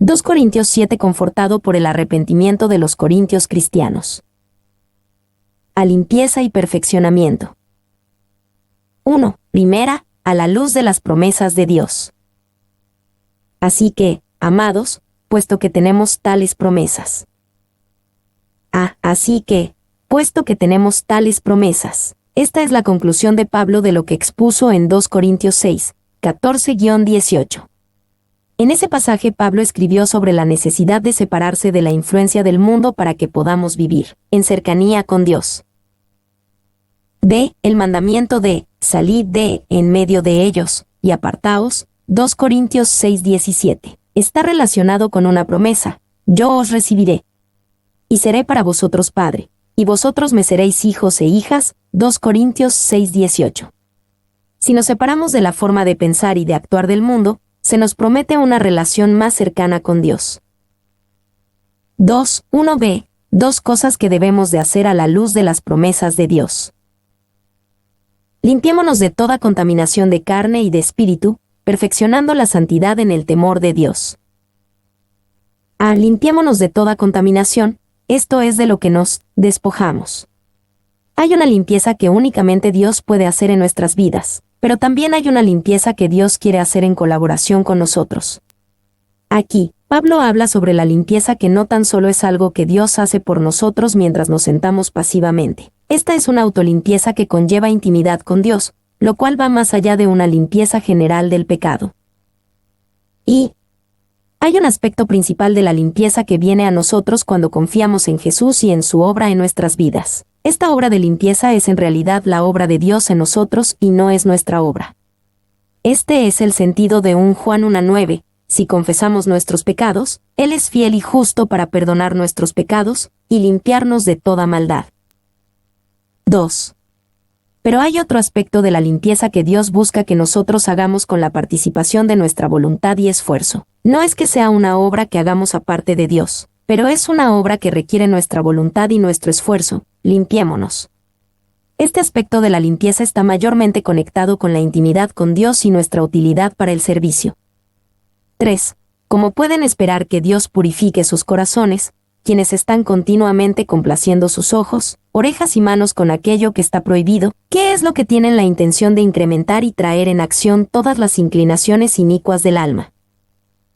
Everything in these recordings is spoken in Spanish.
2 Corintios 7 confortado por el arrepentimiento de los corintios cristianos. A limpieza y perfeccionamiento. 1. Primera, a la luz de las promesas de Dios. Así que, amados, puesto que tenemos tales promesas. Así que, puesto que tenemos tales promesas. Esta es la conclusión de Pablo de lo que expuso en 2 Corintios 6, 14-18. En ese pasaje Pablo escribió sobre la necesidad de separarse de la influencia del mundo para que podamos vivir en cercanía con Dios. El mandamiento de salid de en medio de ellos y apartaos, 2 Corintios 6:17, está relacionado con una promesa: yo os recibiré y seré para vosotros padre, y vosotros me seréis hijos e hijas, 2 Corintios 6:18. Si nos separamos de la forma de pensar y de actuar del mundo, se nos promete una relación más cercana con Dios. 1b. Dos cosas que debemos de hacer a la luz de las promesas de Dios. Limpiémonos de toda contaminación de carne y de espíritu, perfeccionando la santidad en el temor de Dios. Limpiémonos de toda contaminación, esto es de lo que nos despojamos. Hay una limpieza que únicamente Dios puede hacer en nuestras vidas, pero también hay una limpieza que Dios quiere hacer en colaboración con nosotros. Aquí, Pablo habla sobre la limpieza que no tan solo es algo que Dios hace por nosotros mientras nos sentamos pasivamente. Esta es una autolimpieza que conlleva intimidad con Dios, lo cual va más allá de una limpieza general del pecado. Y hay un aspecto principal de la limpieza que viene a nosotros cuando confiamos en Jesús y en su obra en nuestras vidas. Esta obra de limpieza es en realidad la obra de Dios en nosotros y no es nuestra obra. Este es el sentido de 1 Juan 1:9. Si confesamos nuestros pecados, Él es fiel y justo para perdonar nuestros pecados y limpiarnos de toda maldad. 2. Pero hay otro aspecto de la limpieza que Dios busca que nosotros hagamos con la participación de nuestra voluntad y esfuerzo. No es que sea una obra que hagamos aparte de Dios, pero es una obra que requiere nuestra voluntad y nuestro esfuerzo. Limpiémonos. Este aspecto de la limpieza está mayormente conectado con la intimidad con Dios y nuestra utilidad para el servicio. 3. Como pueden esperar que Dios purifique sus corazones, quienes están continuamente complaciendo sus ojos, orejas y manos con aquello que está prohibido, ¿qué es lo que tienen la intención de incrementar y traer en acción todas las inclinaciones inicuas del alma?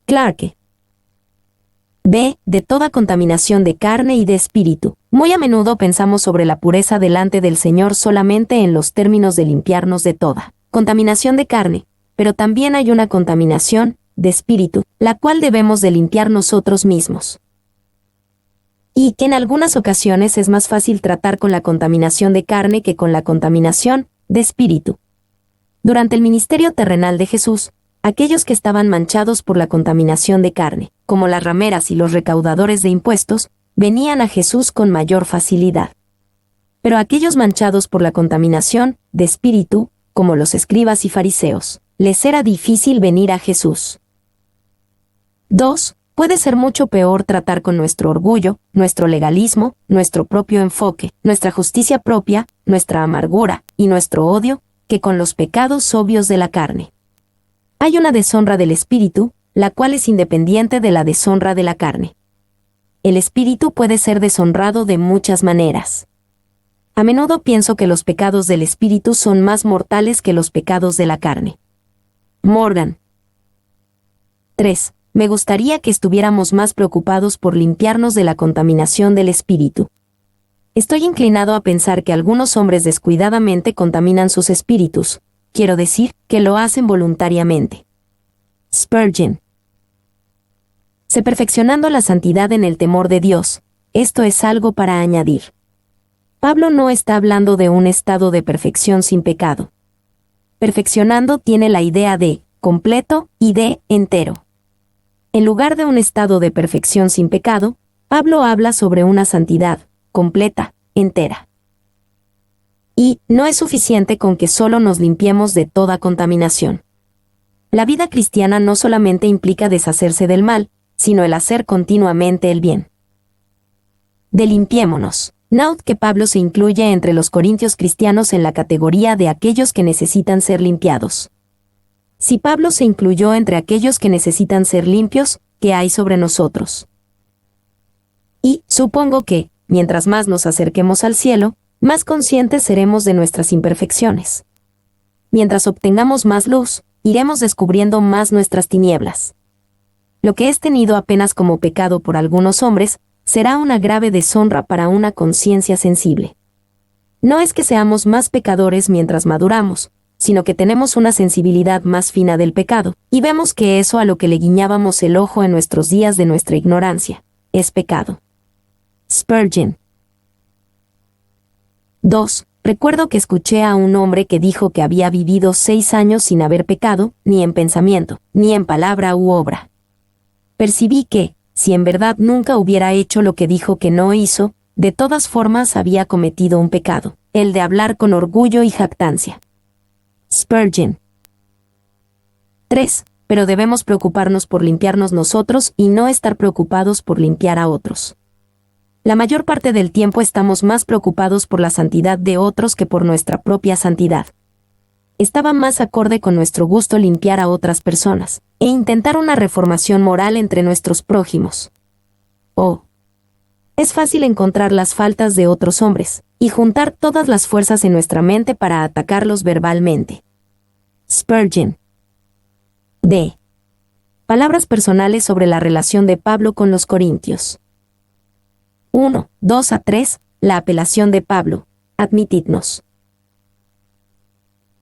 Clarke. De toda contaminación de carne y de espíritu. Muy a menudo pensamos sobre la pureza delante del Señor solamente en los términos de limpiarnos de toda contaminación de carne, pero también hay una contaminación de espíritu, la cual debemos de limpiar nosotros mismos. Y que en algunas ocasiones es más fácil tratar con la contaminación de carne que con la contaminación de espíritu. Durante el ministerio terrenal de Jesús, aquellos que estaban manchados por la contaminación de carne, como las rameras y los recaudadores de impuestos, venían a Jesús con mayor facilidad. Pero aquellos manchados por la contaminación de espíritu, como los escribas y fariseos, les era difícil venir a Jesús. 2. Puede ser mucho peor tratar con nuestro orgullo, nuestro legalismo, nuestro propio enfoque, nuestra justicia propia, nuestra amargura y nuestro odio, que con los pecados obvios de la carne. Hay una deshonra del espíritu, la cual es independiente de la deshonra de la carne. El espíritu puede ser deshonrado de muchas maneras. A menudo pienso que los pecados del espíritu son más mortales que los pecados de la carne. Morgan. 3. Me gustaría que estuviéramos más preocupados por limpiarnos de la contaminación del espíritu. Estoy inclinado a pensar que algunos hombres descuidadamente contaminan sus espíritus, quiero decir, que lo hacen voluntariamente. Spurgeon. Se perfeccionando la santidad en el temor de Dios, esto es algo para añadir. Pablo no está hablando de un estado de perfección sin pecado. Perfeccionando tiene la idea de completo y de entero. En lugar de un estado de perfección sin pecado, Pablo habla sobre una santidad completa, entera. Y no es suficiente con que solo nos limpiemos de toda contaminación. La vida cristiana no solamente implica deshacerse del mal, sino el hacer continuamente el bien. Limpiémonos. Note que Pablo se incluye entre los corintios cristianos en la categoría de aquellos que necesitan ser limpiados. Si Pablo se incluyó entre aquellos que necesitan ser limpios, que hay sobre nosotros. Y supongo que, mientras más nos acerquemos al cielo, más conscientes seremos de nuestras imperfecciones. Mientras obtengamos más luz, iremos descubriendo más nuestras tinieblas. Lo que es tenido apenas como pecado por algunos hombres, será una grave deshonra para una conciencia sensible. No es que seamos más pecadores mientras maduramos, sino que tenemos una sensibilidad más fina del pecado, y vemos que eso a lo que le guiñábamos el ojo en nuestros días de nuestra ignorancia, es pecado. Spurgeon. 2. Recuerdo que escuché a un hombre que dijo que había vivido 6 años sin haber pecado, ni en pensamiento, ni en palabra u obra. Percibí que, si en verdad nunca hubiera hecho lo que dijo que no hizo, de todas formas había cometido un pecado, el de hablar con orgullo y jactancia. Spurgeon. 3. Pero debemos preocuparnos por limpiarnos nosotros y no estar preocupados por limpiar a otros. La mayor parte del tiempo estamos más preocupados por la santidad de otros que por nuestra propia santidad. Estaba más acorde con nuestro gusto limpiar a otras personas, e intentar una reformación moral entre nuestros prójimos. Oh. Es fácil encontrar las faltas de otros hombres, y juntar todas las fuerzas en nuestra mente para atacarlos verbalmente. Spurgeon. D. Palabras personales sobre la relación de Pablo con los Corintios. 1, 2 a 3, la apelación de Pablo. Admitidnos.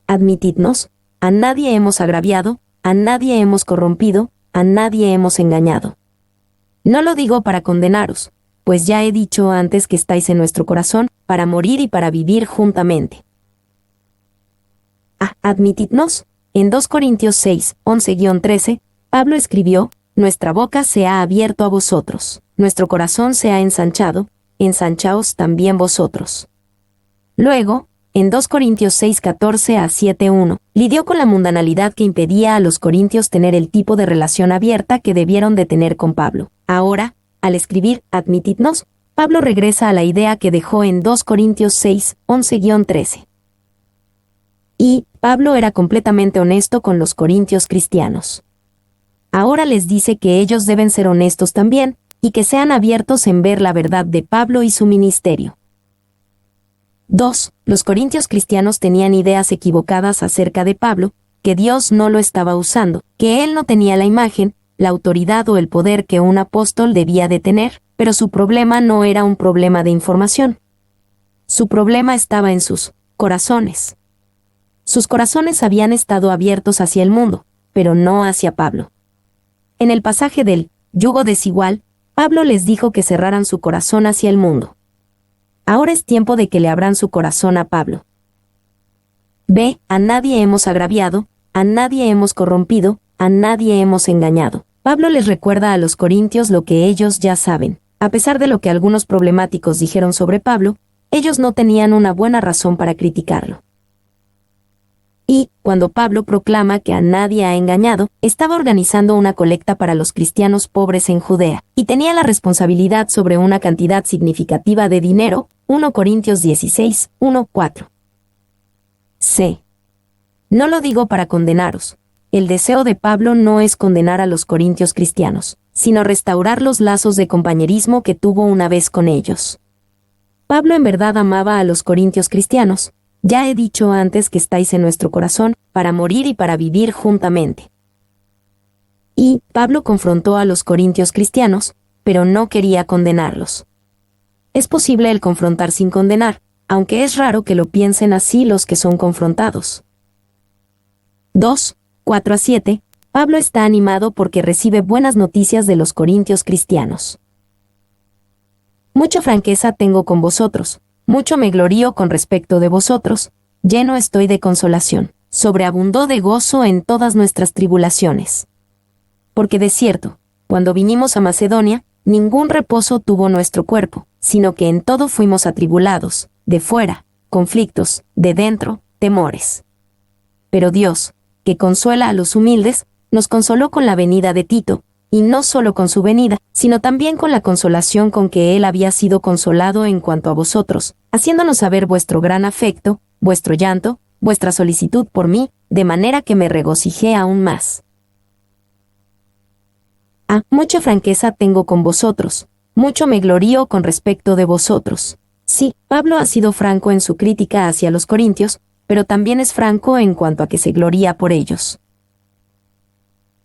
Admitidnos, a nadie hemos agraviado, a nadie hemos corrompido, a nadie hemos engañado. No lo digo para condenaros, pues ya he dicho antes que estáis en nuestro corazón, para morir y para vivir juntamente. Admitidnos, en 2 Corintios 6, 11-13, Pablo escribió, nuestra boca se ha abierto a vosotros, nuestro corazón se ha ensanchado, ensanchaos también vosotros. Luego, en 2 Corintios 6, 14-7:1, lidió con la mundanalidad que impedía a los corintios tener el tipo de relación abierta que debieron de tener con Pablo. Ahora, al escribir Admitidnos, Pablo regresa a la idea que dejó en 2 Corintios 6, 11-13. Y Pablo era completamente honesto con los corintios cristianos. Ahora les dice que ellos deben ser honestos también, y que sean abiertos en ver la verdad de Pablo y su ministerio. 2. Los corintios cristianos tenían ideas equivocadas acerca de Pablo, que Dios no lo estaba usando, que él no tenía la imagen, la autoridad o el poder que un apóstol debía de tener, pero su problema no era un problema de información. Su problema estaba en sus corazones. Sus corazones habían estado abiertos hacia el mundo, pero no hacia Pablo. En el pasaje del yugo desigual, Pablo les dijo que cerraran su corazón hacia el mundo. Ahora es tiempo de que le abran su corazón a Pablo. B. A nadie hemos agraviado, a nadie hemos corrompido, a nadie hemos engañado. Pablo les recuerda a los corintios lo que ellos ya saben. A pesar de lo que algunos problemáticos dijeron sobre Pablo, ellos no tenían una buena razón para criticarlo. Y, cuando Pablo proclama que a nadie ha engañado, estaba organizando una colecta para los cristianos pobres en Judea, y tenía la responsabilidad sobre una cantidad significativa de dinero, 1 Corintios 16, 1-4. C. No lo digo para condenaros. El deseo de Pablo no es condenar a los corintios cristianos, sino restaurar los lazos de compañerismo que tuvo una vez con ellos. Pablo en verdad amaba a los corintios cristianos. Ya he dicho antes que estáis en nuestro corazón, para morir y para vivir juntamente. Y Pablo confrontó a los corintios cristianos, pero no quería condenarlos. Es posible el confrontar sin condenar, aunque es raro que lo piensen así los que son confrontados. 2, 4-7, Pablo está animado porque recibe buenas noticias de los corintios cristianos. Mucha franqueza tengo con vosotros. Mucho me glorío con respecto de vosotros, lleno estoy de consolación, sobreabundó de gozo en todas nuestras tribulaciones. Porque de cierto, cuando vinimos a Macedonia, ningún reposo tuvo nuestro cuerpo, sino que en todo fuimos atribulados, de fuera, conflictos, de dentro, temores. Pero Dios, que consuela a los humildes, nos consoló con la venida de Tito, y no solo con su venida, sino también con la consolación con que él había sido consolado en cuanto a vosotros, haciéndonos saber vuestro gran afecto, vuestro llanto, vuestra solicitud por mí, de manera que me regocijé aún más. Mucha franqueza tengo con vosotros, mucho me glorío con respecto de vosotros. Sí, Pablo ha sido franco en su crítica hacia los corintios, pero también es franco en cuanto a que se gloría por ellos.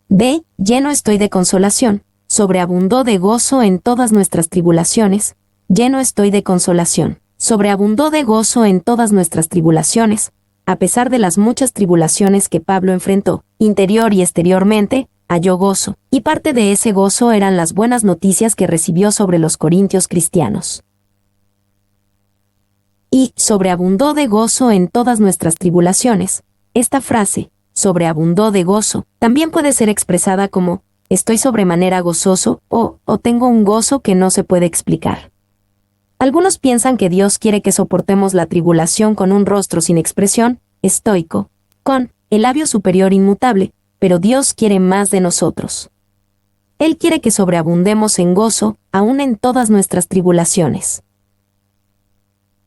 B. Lleno estoy de consolación, sobreabundó de gozo en todas nuestras tribulaciones, lleno estoy de consolación, sobreabundó de gozo en todas nuestras tribulaciones, a pesar de las muchas tribulaciones que Pablo enfrentó, interior y exteriormente, halló gozo, y parte de ese gozo eran las buenas noticias que recibió sobre los corintios cristianos. Y sobreabundó de gozo en todas nuestras tribulaciones. Esta frase, sobreabundó de gozo, también puede ser expresada como, estoy sobremanera gozoso, o tengo un gozo que no se puede explicar. Algunos piensan que Dios quiere que soportemos la tribulación con un rostro sin expresión, estoico, con el labio superior inmutable, pero Dios quiere más de nosotros. Él quiere que sobreabundemos en gozo, aún en todas nuestras tribulaciones.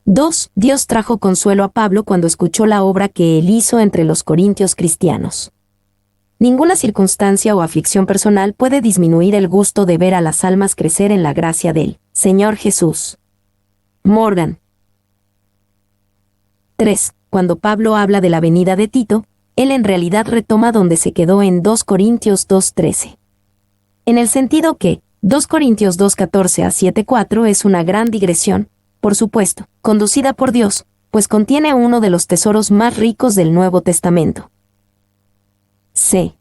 2. Dios trajo consuelo a Pablo cuando escuchó la obra que él hizo entre los corintios cristianos. Ninguna circunstancia o aflicción personal puede disminuir el gusto de ver a las almas crecer en la gracia del Señor Jesús. Morgan. 3. Cuando Pablo habla de la venida de Tito, él en realidad retoma donde se quedó en 2 Corintios 2:13. En el sentido que 2 Corintios 2:14 a 7:4 es una gran digresión, por supuesto, conducida por Dios, pues contiene uno de los tesoros más ricos del Nuevo Testamento. C.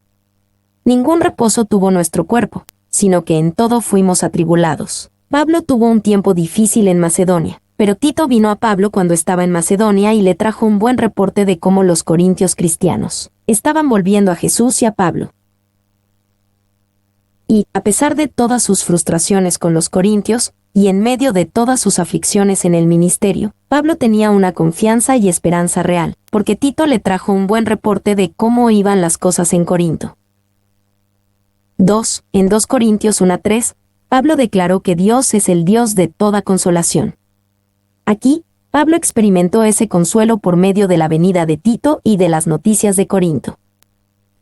Ningún reposo tuvo nuestro cuerpo, sino que en todo fuimos atribulados. Pablo tuvo un tiempo difícil en Macedonia, pero Tito vino a Pablo cuando estaba en Macedonia y le trajo un buen reporte de cómo los corintios cristianos estaban volviendo a Jesús y a Pablo. Y, a pesar de todas sus frustraciones con los corintios, y en medio de todas sus aflicciones en el ministerio, Pablo tenía una confianza y esperanza real, porque Tito le trajo un buen reporte de cómo iban las cosas en Corinto. 2. En 2 Corintios 1:3, Pablo declaró que Dios es el Dios de toda consolación. Aquí, Pablo experimentó ese consuelo por medio de la venida de Tito y de las noticias de Corinto.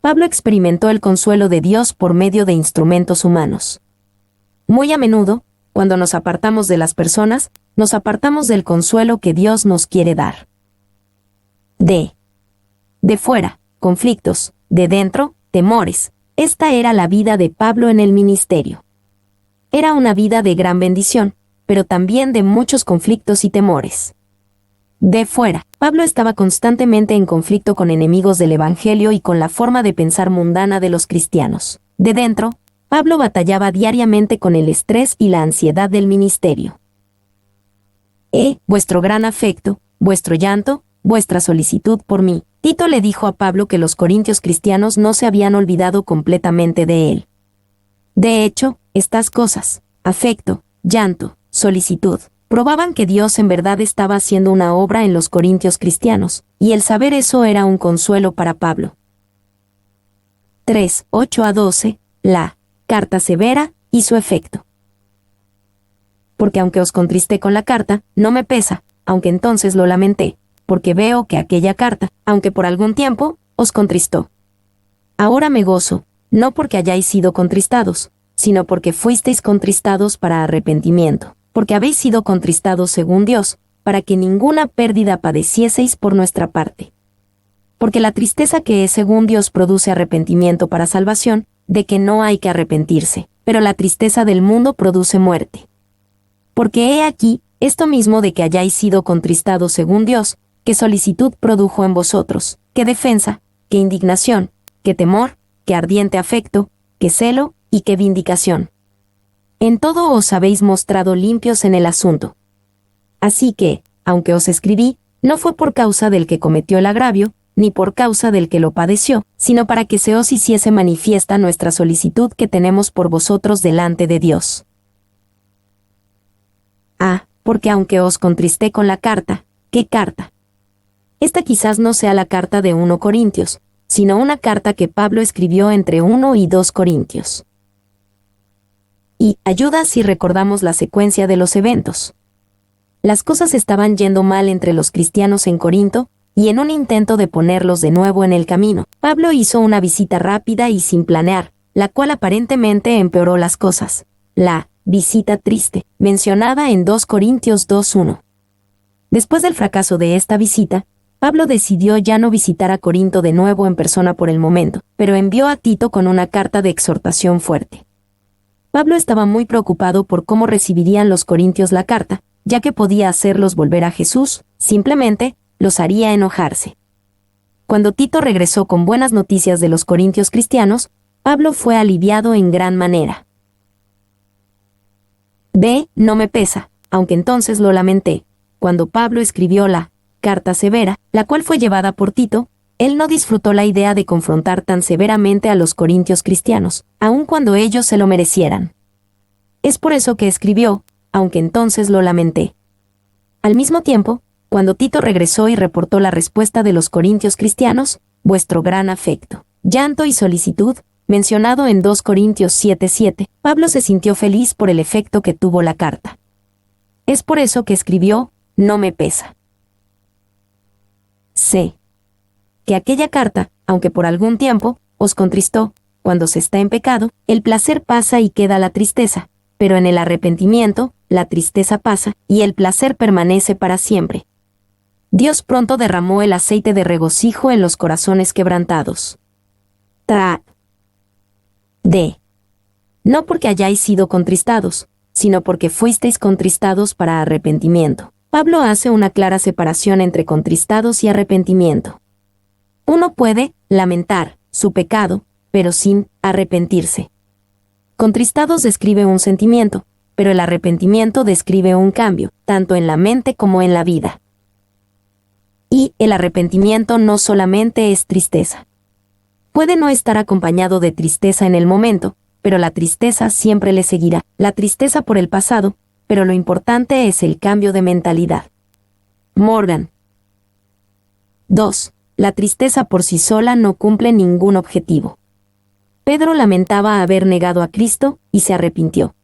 Pablo experimentó el consuelo de Dios por medio de instrumentos humanos. Muy a menudo, cuando nos apartamos de las personas, nos apartamos del consuelo que Dios nos quiere dar. D. De fuera, conflictos; de dentro, temores. Esta era la vida de Pablo en el ministerio. Era una vida de gran bendición, pero también de muchos conflictos y temores. De fuera, Pablo estaba constantemente en conflicto con enemigos del Evangelio y con la forma de pensar mundana de los cristianos. De dentro, Pablo batallaba diariamente con el estrés y la ansiedad del ministerio. Vuestro gran afecto, vuestro llanto, vuestra solicitud por mí. Tito le dijo a Pablo que los corintios cristianos no se habían olvidado completamente de él. De hecho, estas cosas, afecto, llanto, solicitud, probaban que Dios en verdad estaba haciendo una obra en los corintios cristianos, y el saber eso era un consuelo para Pablo. 3, 8 a 12, la carta severa y su efecto. Porque aunque os contristé con la carta, no me pesa, aunque entonces lo lamenté, porque veo que aquella carta, aunque por algún tiempo, os contristó. Ahora me gozo, no porque hayáis sido contristados, sino porque fuisteis contristados para arrepentimiento, porque habéis sido contristados según Dios, para que ninguna pérdida padecieseis por nuestra parte. Porque la tristeza que es según Dios produce arrepentimiento para salvación, de que no hay que arrepentirse, pero la tristeza del mundo produce muerte. Porque he aquí, esto mismo de que hayáis sido contristados según Dios, qué solicitud produjo en vosotros, qué defensa, qué indignación, qué temor, qué ardiente afecto, qué celo y qué vindicación. En todo os habéis mostrado limpios en el asunto. Así que, aunque os escribí, no fue por causa del que cometió el agravio, ni por causa del que lo padeció, sino para que se os hiciese manifiesta nuestra solicitud que tenemos por vosotros delante de Dios. Porque aunque os contristé con la carta, ¿qué carta? Esta quizás no sea la carta de 1 Corintios, sino una carta que Pablo escribió entre 1 y 2 Corintios. Y ayuda si recordamos la secuencia de los eventos. Las cosas estaban yendo mal entre los cristianos en Corinto, y en un intento de ponerlos de nuevo en el camino, Pablo hizo una visita rápida y sin planear, la cual aparentemente empeoró las cosas. La visita triste, mencionada en 2 Corintios 2:1. Después del fracaso de esta visita, Pablo decidió ya no visitar a Corinto de nuevo en persona por el momento, pero envió a Tito con una carta de exhortación fuerte. Pablo estaba muy preocupado por cómo recibirían los corintios la carta, ya que podía hacerlos volver a Jesús, simplemente los haría enojarse. Cuando Tito regresó con buenas noticias de los corintios cristianos, Pablo fue aliviado en gran manera. No me pesa, aunque entonces lo lamenté. Cuando Pablo escribió la carta severa, la cual fue llevada por Tito, él no disfrutó la idea de confrontar tan severamente a los corintios cristianos, aun cuando ellos se lo merecieran. Es por eso que escribió, aunque entonces lo lamenté. Al mismo tiempo, cuando Tito regresó y reportó la respuesta de los corintios cristianos, vuestro gran afecto, llanto y solicitud, mencionado en 2 Corintios 7:7, Pablo se sintió feliz por el efecto que tuvo la carta. Es por eso que escribió, no me pesa. Sé que aquella carta, aunque por algún tiempo, os contristó, cuando se está en pecado, el placer pasa y queda la tristeza, pero en el arrepentimiento, la tristeza pasa, y el placer permanece para siempre. Dios pronto derramó el aceite de regocijo en los corazones quebrantados. No porque hayáis sido contristados, sino porque fuisteis contristados para arrepentimiento. Pablo hace una clara separación entre contristados y arrepentimiento. Uno puede lamentar su pecado, pero sin arrepentirse. Contristados describe un sentimiento, pero el arrepentimiento describe un cambio, tanto en la mente como en la vida. Y el arrepentimiento no solamente es tristeza. Puede no estar acompañado de tristeza en el momento, pero la tristeza siempre le seguirá, la tristeza por el pasado, pero lo importante es el cambio de mentalidad. Morgan. 2. La tristeza por sí sola no cumple ningún objetivo. Pedro lamentaba haber negado a Cristo, y se arrepintió.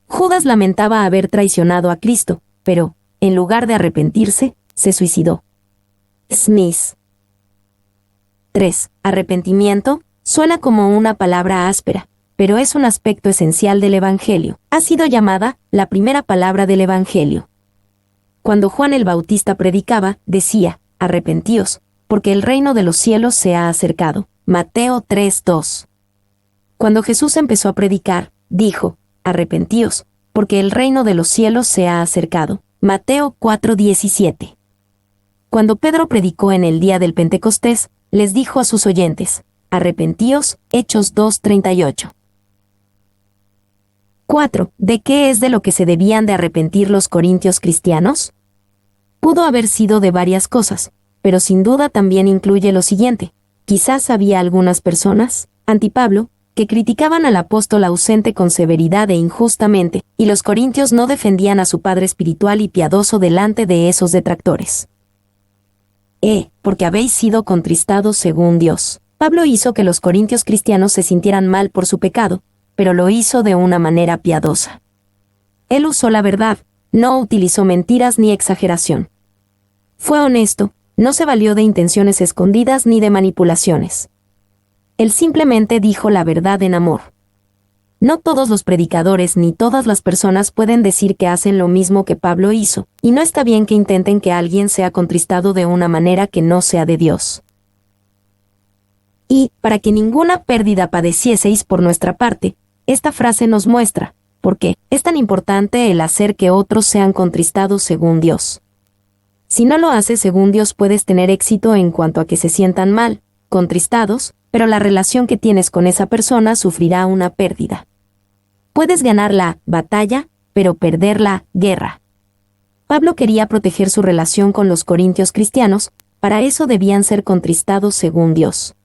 Judas lamentaba haber traicionado a Cristo, pero, en lugar de arrepentirse, se suicidó. Smith. 3. Arrepentimiento, suena como una palabra áspera, pero es un aspecto esencial del Evangelio. Ha sido llamada la primera palabra del Evangelio. Cuando Juan el Bautista predicaba, decía, arrepentíos, porque el reino de los cielos se ha acercado. Mateo 3:2. Cuando Jesús empezó a predicar, dijo, arrepentíos, porque el reino de los cielos se ha acercado. Mateo 4:17. Cuando Pedro predicó en el día del Pentecostés, les dijo a sus oyentes, arrepentíos, Hechos 2:38. 4. ¿De qué es de lo que se debían de arrepentir los corintios cristianos? Pudo haber sido de varias cosas, pero sin duda también incluye lo siguiente. Quizás había algunas personas, anti-Pablo, que criticaban al apóstol ausente con severidad e injustamente, y los corintios no defendían a su padre espiritual y piadoso delante de esos detractores. Porque habéis sido contristados según Dios. Pablo hizo que los corintios cristianos se sintieran mal por su pecado, pero lo hizo de una manera piadosa. Él usó la verdad, no utilizó mentiras ni exageración. Fue honesto, no se valió de intenciones escondidas ni de manipulaciones. Él simplemente dijo la verdad en amor. No todos los predicadores ni todas las personas pueden decir que hacen lo mismo que Pablo hizo, y no está bien que intenten que alguien sea contristado de una manera que no sea de Dios. Y, para que ninguna pérdida padecieseis por nuestra parte, esta frase nos muestra, por qué es tan importante el hacer que otros sean contristados según Dios. Si no lo haces según Dios puedes tener éxito en cuanto a que se sientan mal, contristados, pero la relación que tienes con esa persona sufrirá una pérdida. Puedes ganar la batalla, pero perder la guerra. Pablo quería proteger su relación con los corintios cristianos, para eso debían ser contristados según Dios.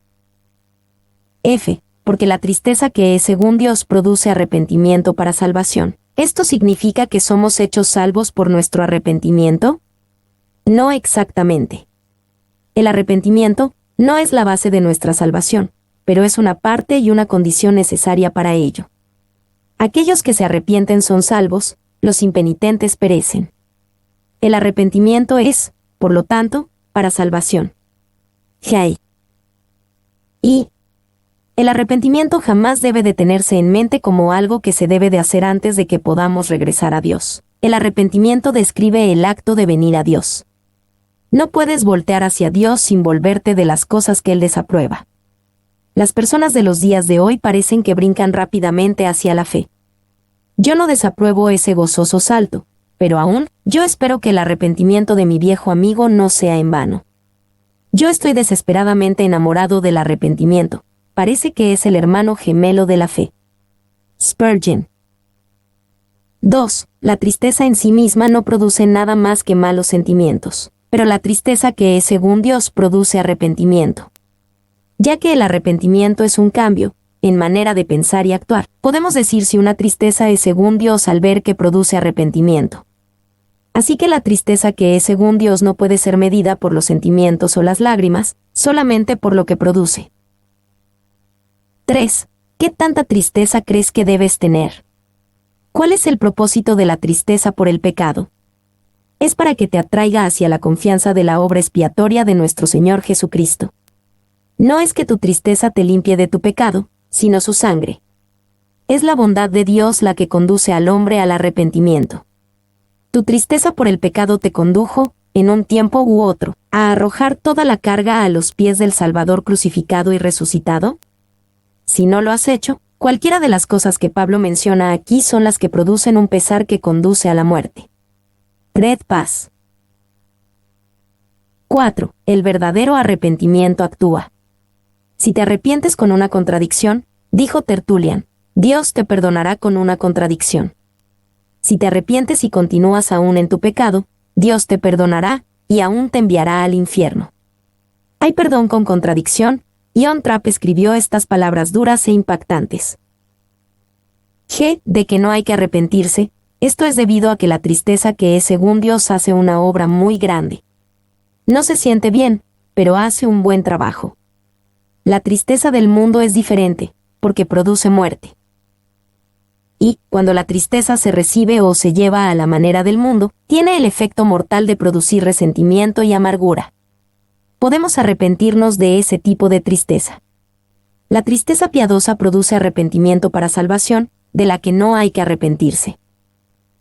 Porque la tristeza que es según Dios produce arrepentimiento para salvación. ¿Esto significa que somos hechos salvos por nuestro arrepentimiento? No exactamente. El arrepentimiento no es la base de nuestra salvación, pero es una parte y una condición necesaria para ello. Aquellos que se arrepienten son salvos, los impenitentes perecen. El arrepentimiento es, por lo tanto, para salvación. Y El arrepentimiento jamás debe de tenerse en mente como algo que se debe de hacer antes de que podamos regresar a Dios. El arrepentimiento describe el acto de venir a Dios. No puedes voltear hacia Dios sin volverte de las cosas que Él desaprueba. Las personas de los días de hoy parecen que brincan rápidamente hacia la fe. Yo no desapruebo ese gozoso salto, pero aún, yo espero que el arrepentimiento de mi viejo amigo no sea en vano. Yo estoy desesperadamente enamorado del arrepentimiento. Parece que es el hermano gemelo de la fe. Spurgeon. 2. La tristeza en sí misma no produce nada más que malos sentimientos, pero la tristeza que es según Dios produce arrepentimiento. Ya que el arrepentimiento es un cambio, en manera de pensar y actuar, podemos decir si una tristeza es según Dios al ver que produce arrepentimiento. Así que la tristeza que es según Dios no puede ser medida por los sentimientos o las lágrimas, solamente por lo que produce. 3. ¿Qué tanta tristeza crees que debes tener? ¿Cuál es el propósito de la tristeza por el pecado? Es para que te atraiga hacia la confianza de la obra expiatoria de nuestro Señor Jesucristo. No es que tu tristeza te limpie de tu pecado, sino su sangre. Es la bondad de Dios la que conduce al hombre al arrepentimiento. Tu tristeza por el pecado te condujo, en un tiempo u otro, a arrojar toda la carga a los pies del Salvador crucificado y resucitado. Si no lo has hecho, cualquiera de las cosas que Pablo menciona aquí son las que producen un pesar que conduce a la muerte. Cred paz. 4. El verdadero arrepentimiento actúa. Si te arrepientes con una contradicción, dijo Tertullian, Dios te perdonará con una contradicción. Si te arrepientes y continúas aún en tu pecado, Dios te perdonará y aún te enviará al infierno. Hay perdón con contradicción. John Trapp escribió estas palabras duras e impactantes. De que no hay que arrepentirse, esto es debido a que la tristeza que es según Dios hace una obra muy grande. No se siente bien, pero hace un buen trabajo. La tristeza del mundo es diferente, porque produce muerte. Y, cuando la tristeza se recibe o se lleva a la manera del mundo, tiene el efecto mortal de producir resentimiento y amargura. Podemos arrepentirnos de ese tipo de tristeza. La tristeza piadosa produce arrepentimiento para salvación, de la que no hay que arrepentirse.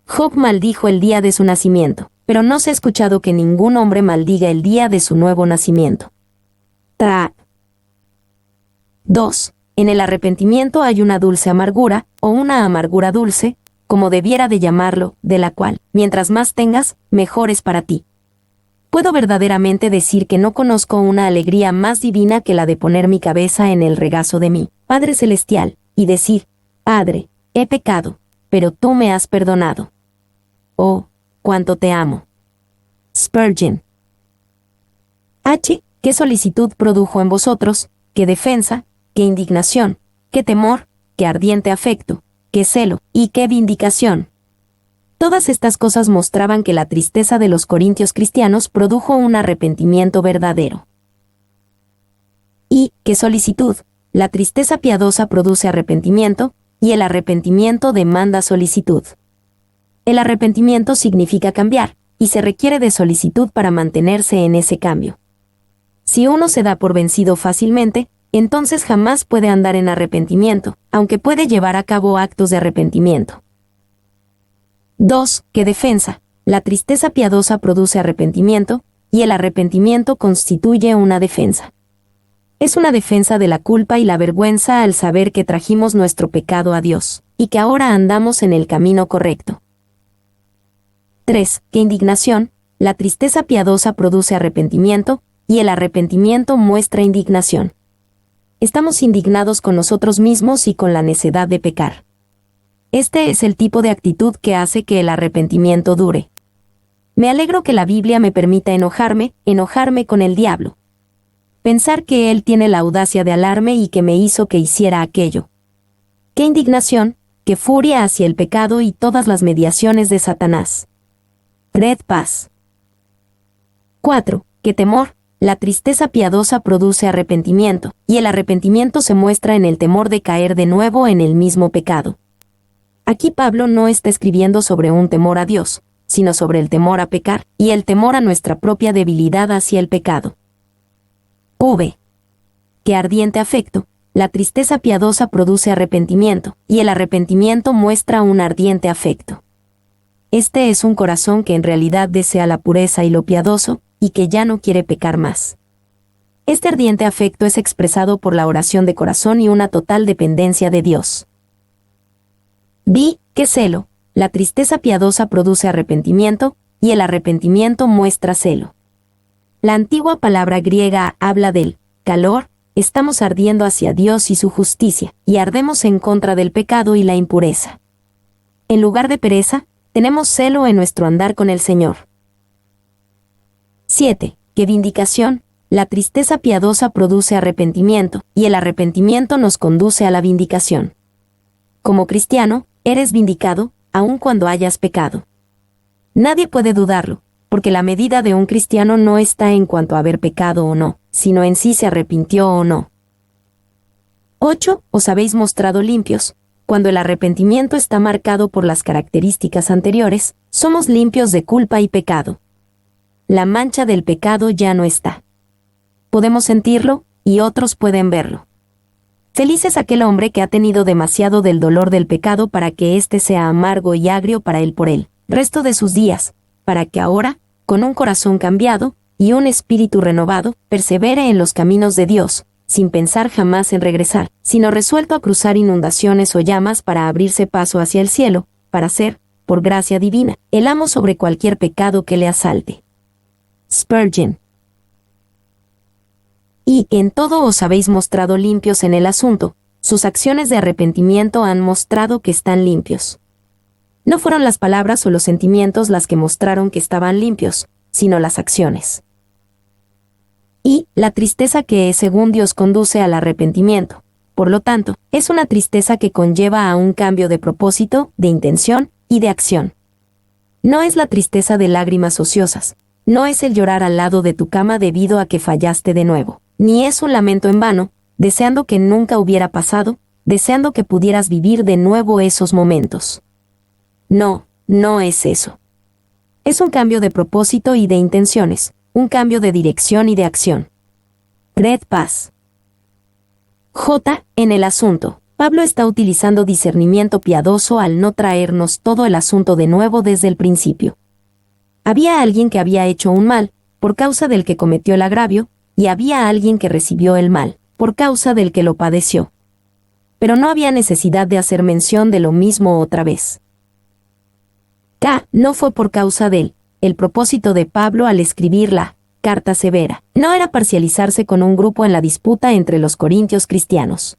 Job maldijo el día de su nacimiento, pero no se ha escuchado que ningún hombre maldiga el día de su nuevo nacimiento. 2. En el arrepentimiento hay una dulce amargura, o una amargura dulce, como debiera de llamarlo, de la cual, mientras más tengas, mejor es para ti. Puedo verdaderamente decir que no conozco una alegría más divina que la de poner mi cabeza en el regazo de mi Padre Celestial, y decir, Padre, he pecado, pero tú me has perdonado. Oh, cuánto te amo. Spurgeon. ¿Qué solicitud produjo en vosotros? ¿Qué defensa? ¿Qué indignación? ¿Qué temor? ¿Qué ardiente afecto? ¿Qué celo? ¿Y qué vindicación? Todas estas cosas mostraban que la tristeza de los corintios cristianos produjo un arrepentimiento verdadero. ¿Y qué solicitud? La tristeza piadosa produce arrepentimiento, y el arrepentimiento demanda solicitud. El arrepentimiento significa cambiar, y se requiere de solicitud para mantenerse en ese cambio. Si uno se da por vencido fácilmente, entonces jamás puede andar en arrepentimiento, aunque puede llevar a cabo actos de arrepentimiento. 2. ¿Qué defensa? La tristeza piadosa produce arrepentimiento, y el arrepentimiento constituye una defensa. Es una defensa de la culpa y la vergüenza al saber que trajimos nuestro pecado a Dios, y que ahora andamos en el camino correcto. 3. ¿Qué indignación? La tristeza piadosa produce arrepentimiento, y el arrepentimiento muestra indignación. Estamos indignados con nosotros mismos y con la necedad de pecar. Este es el tipo de actitud que hace que el arrepentimiento dure. Me alegro que la Biblia me permita enojarme con el diablo. Pensar que él tiene la audacia de alarme y que me hizo que hiciera aquello. ¡Qué indignación, qué furia hacia el pecado y todas las mediaciones de Satanás! Cred paz. 4. ¡Qué temor! La tristeza piadosa produce arrepentimiento, y el arrepentimiento se muestra en el temor de caer de nuevo en el mismo pecado. Aquí Pablo no está escribiendo sobre un temor a Dios, sino sobre el temor a pecar, y el temor a nuestra propia debilidad hacia el pecado. Qué ardiente afecto, la tristeza piadosa produce arrepentimiento, y el arrepentimiento muestra un ardiente afecto. Este es un corazón que en realidad desea la pureza y lo piadoso, y que ya no quiere pecar más. Este ardiente afecto es expresado por la oración de corazón y una total dependencia de Dios. ¿Qué celo? La tristeza piadosa produce arrepentimiento, y el arrepentimiento muestra celo. La antigua palabra griega habla del calor, estamos ardiendo hacia Dios y su justicia, y ardemos en contra del pecado y la impureza. En lugar de pereza, tenemos celo en nuestro andar con el Señor. 7. ¿Qué vindicación? La tristeza piadosa produce arrepentimiento, y el arrepentimiento nos conduce a la vindicación. Como cristiano, eres vindicado, aun cuando hayas pecado. Nadie puede dudarlo, porque la medida de un cristiano no está en cuanto a haber pecado o no, sino en si se arrepintió o no. 8. Os habéis mostrado limpios. Cuando el arrepentimiento está marcado por las características anteriores, somos limpios de culpa y pecado. La mancha del pecado ya no está. Podemos sentirlo, y otros pueden verlo. Feliz es aquel hombre que ha tenido demasiado del dolor del pecado para que éste sea amargo y agrio para él por el resto de sus días, para que ahora, con un corazón cambiado y un espíritu renovado, persevere en los caminos de Dios, sin pensar jamás en regresar, sino resuelto a cruzar inundaciones o llamas para abrirse paso hacia el cielo, para ser, por gracia divina, el amo sobre cualquier pecado que le asalte. Spurgeon. Y en todo os habéis mostrado limpios en el asunto, sus acciones de arrepentimiento han mostrado que están limpios. No fueron las palabras o los sentimientos las que mostraron que estaban limpios, sino las acciones. Y la tristeza que, según Dios, conduce al arrepentimiento, por lo tanto, es una tristeza que conlleva a un cambio de propósito, de intención y de acción. No es la tristeza de lágrimas ociosas, no es el llorar al lado de tu cama debido a que fallaste de nuevo, ni es un lamento en vano, deseando que nunca hubiera pasado, deseando que pudieras vivir de nuevo esos momentos. No, no es eso. Es un cambio de propósito y de intenciones, un cambio de dirección y de acción. Red Paz. J. En el asunto, Pablo está utilizando discernimiento piadoso al no traernos todo el asunto de nuevo desde el principio. Había alguien que había hecho un mal, por causa del que cometió el agravio, y había alguien que recibió el mal, por causa del que lo padeció. Pero no había necesidad de hacer mención de lo mismo otra vez. No fue por causa de él. El propósito de Pablo al escribir la carta severa no era parcializarse con un grupo en la disputa entre los corintios cristianos.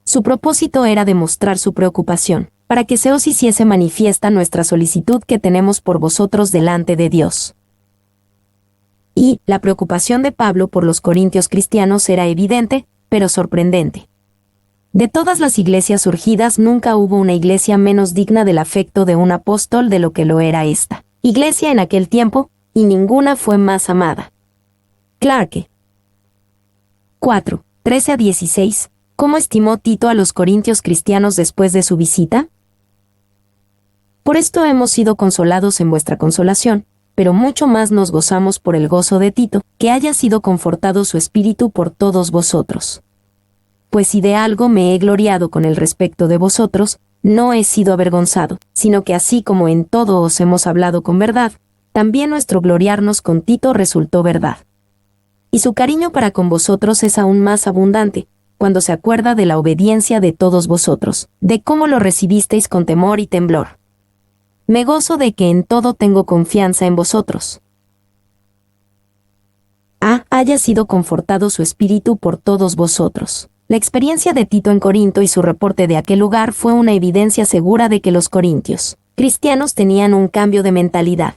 Su propósito era demostrar su preocupación, para que se os hiciese manifiesta nuestra solicitud que tenemos por vosotros delante de Dios. Y la preocupación de Pablo por los corintios cristianos era evidente, pero sorprendente. De todas las iglesias surgidas nunca hubo una iglesia menos digna del afecto de un apóstol de lo que lo era esta iglesia en aquel tiempo, y ninguna fue más amada. Clarke. 4. 13-16. ¿Cómo estimó Tito a los corintios cristianos después de su visita? Por esto hemos sido consolados en vuestra consolación, pero mucho más nos gozamos por el gozo de Tito, que haya sido confortado su espíritu por todos vosotros. Pues si de algo me he gloriado con el respecto de vosotros, no he sido avergonzado, sino que así como en todo os hemos hablado con verdad, también nuestro gloriarnos con Tito resultó verdad. Y su cariño para con vosotros es aún más abundante, cuando se acuerda de la obediencia de todos vosotros, de cómo lo recibisteis con temor y temblor. Me gozo de que en todo tengo confianza en vosotros. Haya sido confortado su espíritu por todos vosotros. La experiencia de Tito en Corinto y su reporte de aquel lugar fue una evidencia segura de que los corintios cristianos tenían un cambio de mentalidad.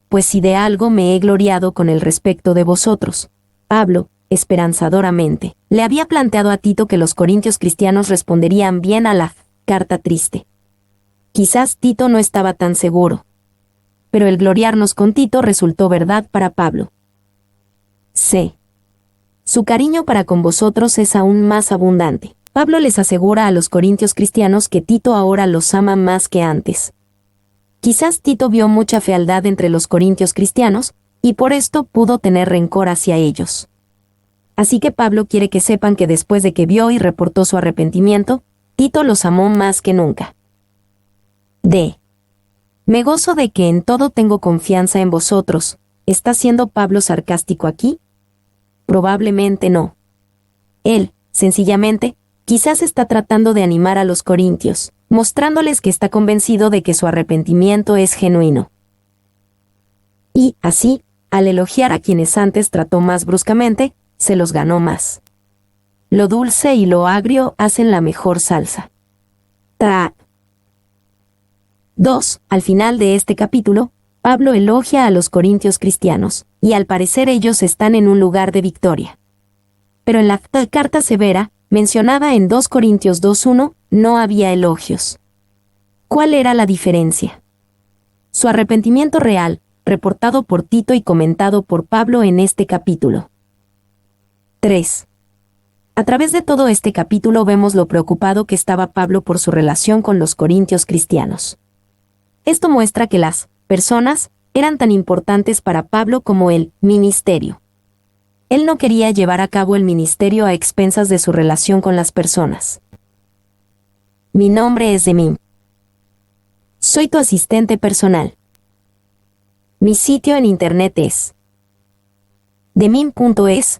Pues si de algo me he gloriado con el respecto de vosotros. Pablo, esperanzadoramente, le había planteado a Tito que los corintios cristianos responderían bien a la carta triste. Quizás Tito no estaba tan seguro. Pero el gloriarnos con Tito resultó verdad para Pablo. Su cariño para con vosotros es aún más abundante. Pablo les asegura a los corintios cristianos que Tito ahora los ama más que antes. Quizás Tito vio mucha fealdad entre los corintios cristianos, y por esto pudo tener rencor hacia ellos. Así que Pablo quiere que sepan que después de que vio y reportó su arrepentimiento, Tito los amó más que nunca. D. Me gozo de que en todo tengo confianza en vosotros. ¿Está siendo Pablo sarcástico aquí? Probablemente no. Él, sencillamente, quizás está tratando de animar a los corintios, mostrándoles que está convencido de que su arrepentimiento es genuino. Y, así, al elogiar a quienes antes trató más bruscamente, se los ganó más. Lo dulce y lo agrio hacen la mejor salsa. 2. Al final de este capítulo, Pablo elogia a los corintios cristianos, y al parecer ellos están en un lugar de victoria. Pero en la carta severa, mencionada en 2 Corintios 2:1, no había elogios. ¿Cuál era la diferencia? Su arrepentimiento real, reportado por Tito y comentado por Pablo en este capítulo. 3. A través de todo este capítulo vemos lo preocupado que estaba Pablo por su relación con los corintios cristianos. Esto muestra que las personas eran tan importantes para Pablo como el ministerio. Él no quería llevar a cabo el ministerio a expensas de su relación con las personas. Mi nombre es Demim. Soy tu asistente personal. Mi sitio en internet es demim.es.tl.